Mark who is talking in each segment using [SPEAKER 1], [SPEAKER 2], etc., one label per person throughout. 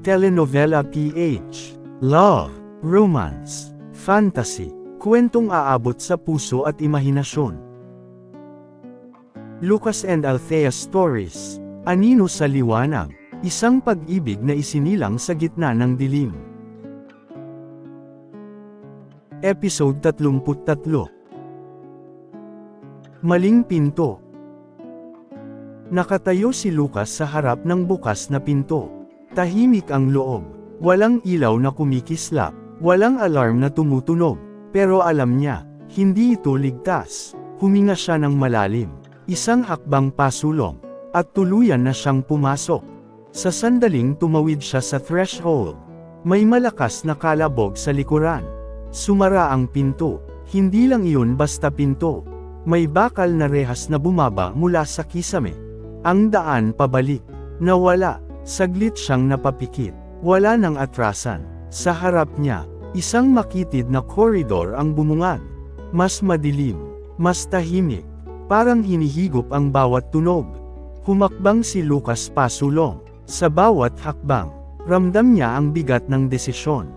[SPEAKER 1] Telenovela PH. Love, romance, fantasy, kwentong aabot sa puso at imahinasyon. Lucas and Althea Stories. Anino sa Liwanag. Isang pag-ibig na isinilang sa gitna ng dilim. Episode 33. Maling pinto. Nakatayo si Lucas sa harap ng bukas na pinto. Tahimik ang loob. Walang ilaw na kumikislap. Walang alarm na tumutunog. Pero alam niya, hindi ito ligtas. Huminga siya ng malalim. Isang hakbang pasulong. At tuluyan na siyang pumasok. Sa sandaling tumawid siya sa threshold. May malakas na kalabog sa likuran. Sumara ang pinto. Hindi lang iyon basta pinto. May bakal na rehas na bumaba mula sa kisame. Ang daan pabalik. Nawala. Saglit siyang napapikit. Wala nang atrasan. Sa harap niya, isang makitid na koridor ang bumungad. Mas madilim. Mas tahimik. Parang hinihigop ang bawat tunog. Humakbang si Lucas pasulong. Sa bawat hakbang, ramdam niya ang bigat ng desisyon.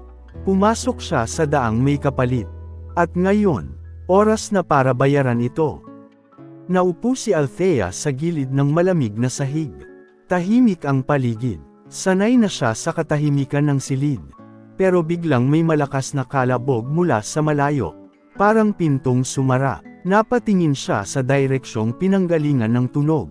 [SPEAKER 1] Pumasok siya sa daang may kapalit. At ngayon, oras na para bayaran ito. Naupo si Althea sa gilid ng malamig na sahig. Tahimik ang paligid. Sanay na siya sa katahimikan ng silid. Pero biglang may malakas na kalabog mula sa malayo. Parang pintong sumara. Napatingin siya sa direksyong pinanggalingan ng tunog.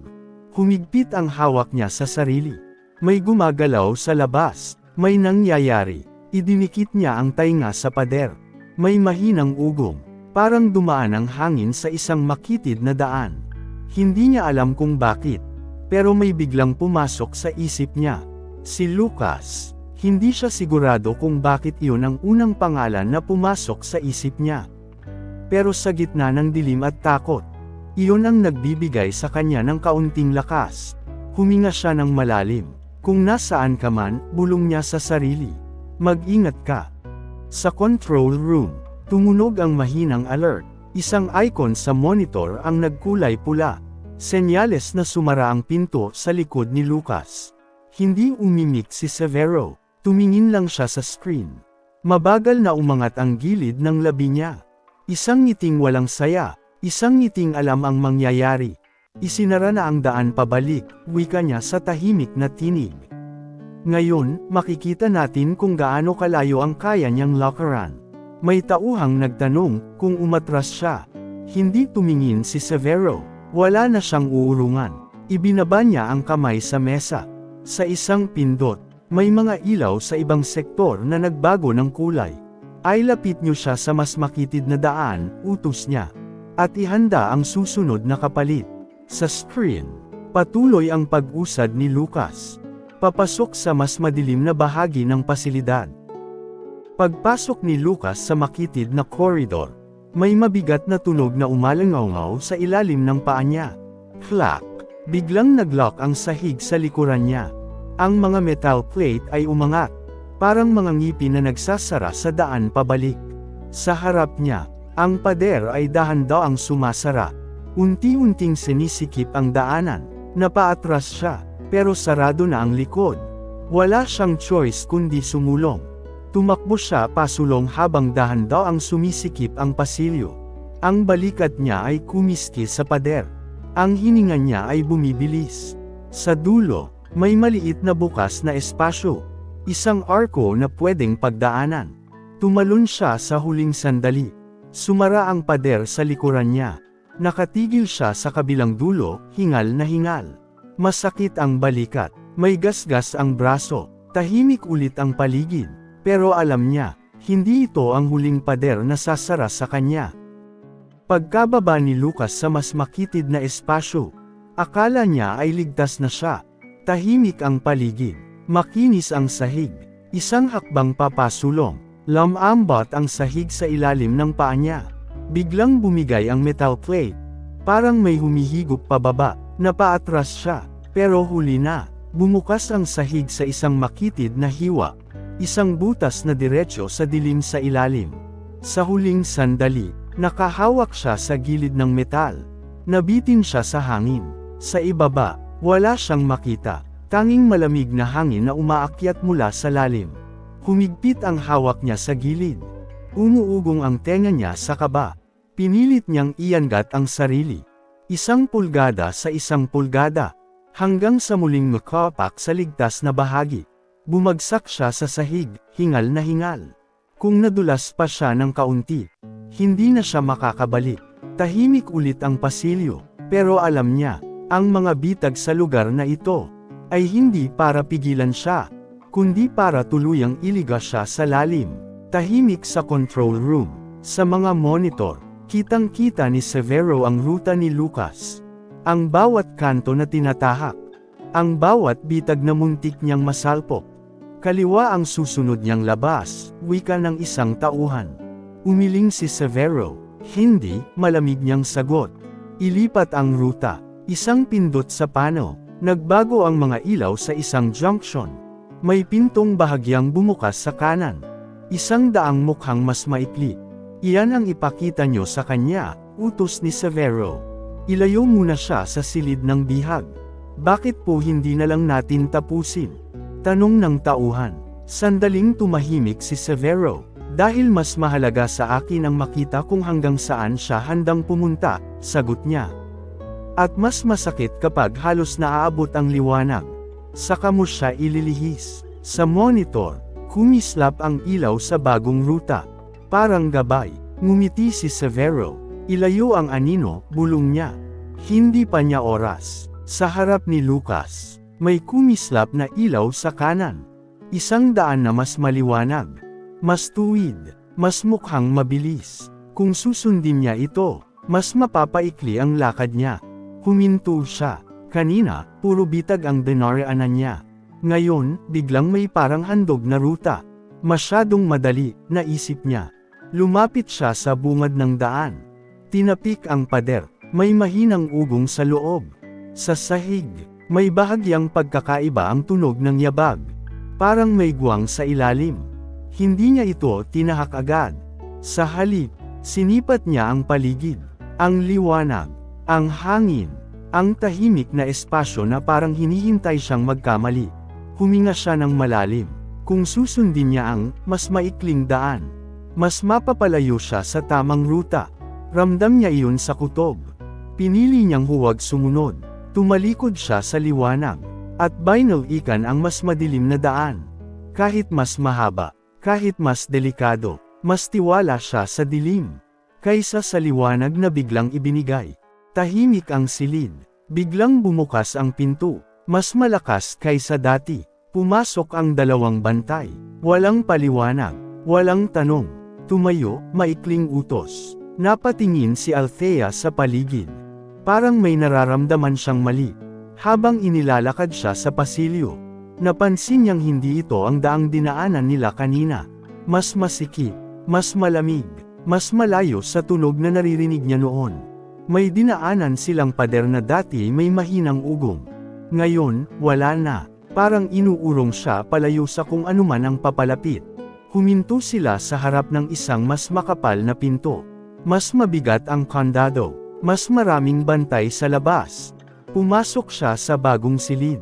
[SPEAKER 1] Humigpit ang hawak niya sa sarili. May gumagalaw sa labas. May nangyayari. Idinikit niya ang tainga sa pader. May mahinang ugong. Parang dumaan ang hangin sa isang makitid na daan. Hindi niya alam kung bakit. Pero may biglang pumasok sa isip niya. Si Lucas. Hindi siya sigurado kung bakit iyon ang unang pangalan na pumasok sa isip niya. Pero sa gitna ng dilim at takot, iyon ang nagbibigay sa kanya ng kaunting lakas. Huminga siya ng malalim. Kung nasaan ka man, bulong niya sa sarili. Mag-ingat ka. Sa control room, tumunog ang mahinang alert. Isang icon sa monitor ang nagkulay pula. Senyales na sumara ang pinto sa likod ni Lucas. Hindi umimik si Severo. Tumingin lang siya sa screen. Mabagal na umangat ang gilid ng labi niya. Isang ngiting walang saya. Isang ngiting alam ang mangyayari. Isinara na ang daan pabalik, wika niya sa tahimik na tinig. Ngayon, makikita natin kung gaano kalayo ang kaya niyang lakaran. May tauhang nagtanong kung umatras siya. Hindi tumingin si Severo. Wala na siyang uurungan. Ibinaba niya ang kamay sa mesa. Sa isang pindot, may mga ilaw sa ibang sektor na nagbago ng kulay. Ay lapit niyo siya sa mas makitid na daan, utos niya. At ihanda ang susunod na kapalit. Sa screen, patuloy ang pag-usad ni Lucas. Papasok sa mas madilim na bahagi ng pasilidad. Pagpasok ni Lucas sa makitid na koridor, may mabigat na tunog na umalangaw sa ilalim ng paa niya. Clack! Biglang naglock ang sahig sa likuran niya. Ang mga metal plate ay umangat. Parang mga ngipin na nagsasara sa daan pabalik. Sa harap niya, ang pader ay dahan-daang sumasara. Unti-unting sinisikip ang daanan. Napaatras siya, pero sarado na ang likod. Wala siyang choice kundi sumulong. Tumakbo siya pasulong habang dahan-daang sumisikip ang pasilyo. Ang balikat niya ay kumiskil sa pader. Ang hininga niya ay bumibilis. Sa dulo, may maliit na bukas na espasyo. Isang arko na pwedeng pagdaanan. Tumalon siya sa huling sandali. Sumara ang pader sa likuran niya. Nakatigil siya sa kabilang dulo, hingal na hingal. Masakit ang balikat. May gasgas ang braso. Tahimik ulit ang paligid. Pero alam niya, hindi ito ang huling pader na sasara sa kanya. Pagkababa ni Lucas sa mas makitid na espasyo, akala niya ay ligtas na siya. Tahimik ang paligid. Makinis ang sahig. Isang hakbang papasulong. Lamambot ang sahig sa ilalim ng paa niya. Biglang bumigay ang metal plate. Parang may humihigop pababa. Napaatras siya. Pero huli na. Bumukas ang sahig sa isang makitid na hiwa. Isang butas na diretso sa dilim sa ilalim. Sa huling sandali, nakahawak siya sa gilid ng metal. Nabitin siya sa hangin. Sa ibaba, wala siyang makita. Tanging malamig na hangin na umaakyat mula sa lalim. Humigpit ang hawak niya sa gilid. Umuugong ang tenga niya sa kaba. Pinilit niyang iangat ang sarili. 1 pulgada sa 1 pulgada. Hanggang sa muling makapak sa ligtas na bahagi. Bumagsak siya sa sahig, hingal na hingal. Kung nadulas pa siya ng kaunti, hindi na siya makakabalik. Tahimik ulit ang pasilyo, pero alam niya, ang mga bitag sa lugar na ito, ay hindi para pigilan siya, kundi para tuluyang iliga siya sa lalim. Tahimik sa control room. Sa mga monitor, kitang-kita ni Severo ang ruta ni Lucas. Ang bawat kanto na tinatahak. Ang bawat bitag na muntik niyang masalpok. Kaliwa ang susunod niyang labas, wika ng isang tauhan. Umiling si Severo. Hindi, malamig niyang sagot. Ilipat ang ruta. Isang pindot sa pano. Nagbago ang mga ilaw sa isang junction. May pintong bahagyang bumukas sa kanan. 100 mukhang mas maikli. Iyan ang ipakita niyo sa kanya, utos ni Severo. Ilayo muna siya sa silid ng bihag. Bakit po hindi na lang natin tapusin? Tanong ng tauhan. Sandaling tumahimik si Severo. Dahil mas mahalaga sa akin ang makita kung hanggang saan siya handang pumunta, sagot niya. At mas masakit kapag halos naaabot ang liwanag. Saka mo siya ililihis. Sa monitor, kumislap ang ilaw sa bagong ruta. Parang gabay. Ngumiti si Severo. Ilayo ang anino, bulong niya. Hindi pa niya oras. Sa harap ni Lucas, may kumislap na ilaw sa kanan. 100 na mas maliwanag. Mas tuwid. Mas mukhang mabilis. Kung susundin niya ito, mas mapapaikli ang lakad niya. Huminto siya. Kanina, puro bitag ang dinaraanan niya. Ngayon, biglang may parang handog na ruta. Masyadong madali, naisip niya. Lumapit siya sa bungad ng daan. Tinapik ang pader. May mahinang ugong sa loob. Sa sahig, may bahagyang pagkakaiba ang tunog ng yabag. Parang may guwang sa ilalim. Hindi niya ito tinahak agad. Sa halip, sinipat niya ang paligid. Ang liwanag, ang hangin, ang tahimik na espasyo na parang hinihintay siyang magkamali. Huminga siya ng malalim. Kung susundin niya ang mas maikling daan, mas mapapalayo siya sa tamang ruta. Ramdam niya iyon sa kutob. Pinili niyang huwag sumunod. Tumalikod siya sa liwanag. At binalikan ang mas madilim na daan. Kahit mas mahaba, kahit mas delikado, mas tiwala siya sa dilim. Kaysa sa liwanag na biglang ibinigay. Tahimik ang silid. Biglang bumukas ang pinto. Mas malakas kaysa dati. Pumasok ang 2 bantay. Walang paliwanag. Walang tanong. Tumayo, maikling utos. Napatingin si Althea sa paligid. Parang may nararamdaman siyang mali. Habang inilalakad siya sa pasilyo, napansin niyang hindi ito ang daang dinaanan nila kanina. Mas masikip, mas malamig, mas malayo sa tunog na naririnig niya noon. May dinaanan silang pader na dati may mahinang ugong. Ngayon, wala na. Parang inuurong siya palayo sa kung anuman ang papalapit. Huminto sila sa harap ng isang mas makapal na pinto. Mas mabigat ang kandado. Mas maraming bantay sa labas. Pumasok siya sa bagong silid.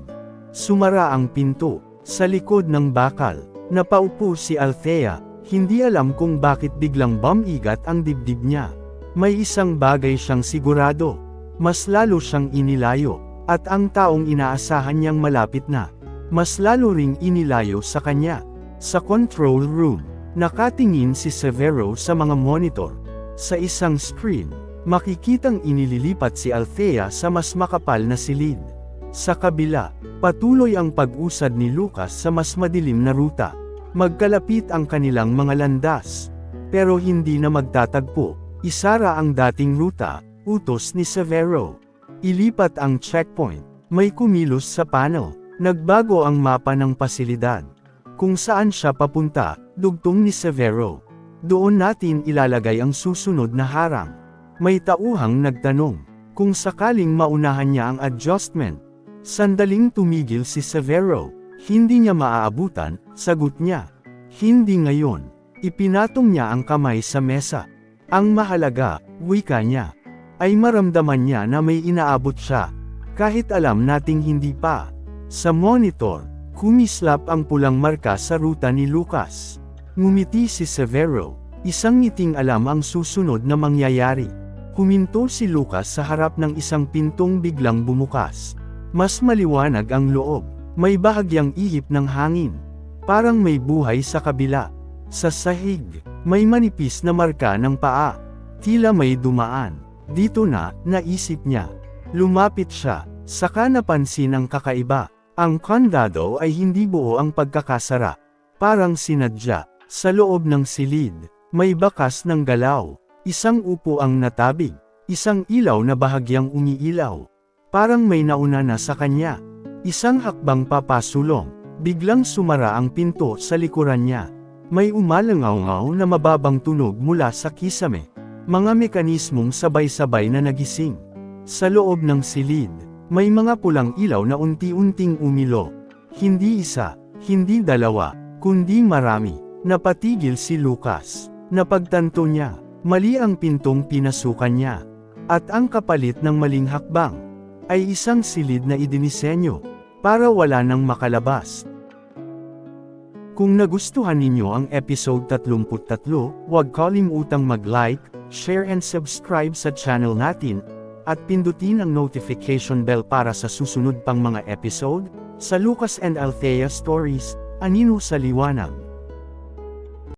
[SPEAKER 1] Sumara ang pinto. Sa likod ng bakal, napaupo si Althea. Hindi alam kung bakit biglang bumigat ang dibdib niya. May isang bagay siyang sigurado. Mas lalo siyang inilayo. At ang taong inaasahan niyang malapit na, mas lalo ring inilayo sa kanya. Sa control room, nakatingin si Severo sa mga monitor. Sa isang screen, makikitang inililipat si Althea sa mas makapal na silid. Sa kabila, patuloy ang pag-usad ni Lucas sa mas madilim na ruta. Magkalapit ang kanilang mga landas. Pero hindi na magtatagpo. Isara ang dating ruta, utos ni Severo. Ilipat ang checkpoint. May kumilos sa pano. Nagbago ang mapa ng pasilidad. Kung saan siya papunta, dugtong ni Severo. Doon natin ilalagay ang susunod na harang. May tauhang nagtanong, kung sakaling maunahan niya ang adjustment. Sandaling tumigil si Severo. Hindi niya maaabutan, sagot niya. Hindi ngayon. Ipinatong niya ang kamay sa mesa. Ang mahalaga, wika niya, ay maramdaman niya na may inaabot siya. Kahit alam nating hindi pa. Sa monitor, kumislap ang pulang marka sa ruta ni Lucas. Ngumiti si Severo, isang ngiting alam ang susunod na mangyayari. Huminto si Lucas sa harap ng isang pintong biglang bumukas. Mas maliwanag ang loob, may bahagyang ihip ng hangin. Parang may buhay sa kabila. Sa sahig, may manipis na marka ng paa. Tila may dumaan. Dito na, naisip niya. Lumapit siya, saka napansin ang kakaiba. Ang kandado ay hindi buo ang pagkakasara. Parang sinadya. Sa loob ng silid, may bakas ng galaw. Isang upo ang natabig. Isang ilaw na bahagyang umiilaw. Parang may nauna na sa kanya. Isang hakbang papasulong. Biglang sumara ang pinto sa likuran niya. May umalangaw-ngaw na mababang tunog mula sa kisame. Mga mekanismong sabay-sabay na nagising. Sa loob ng silid, may mga pulang ilaw na unti-unting umilo. Hindi isa, hindi dalawa, kundi marami. Napatigil si Lucas. Napagtanto niya, mali ang pintong pinasukan niya. At ang kapalit ng maling hakbang ay isang silid na idinisenyo para wala nang makalabas. Kung nagustuhan ninyo ang episode 33, huwag kalimutang mag-like, share and subscribe sa channel natin, at pindutin ang notification bell para sa susunod pang mga episode, sa Lucas and Althea Stories, Anino sa Liwanag.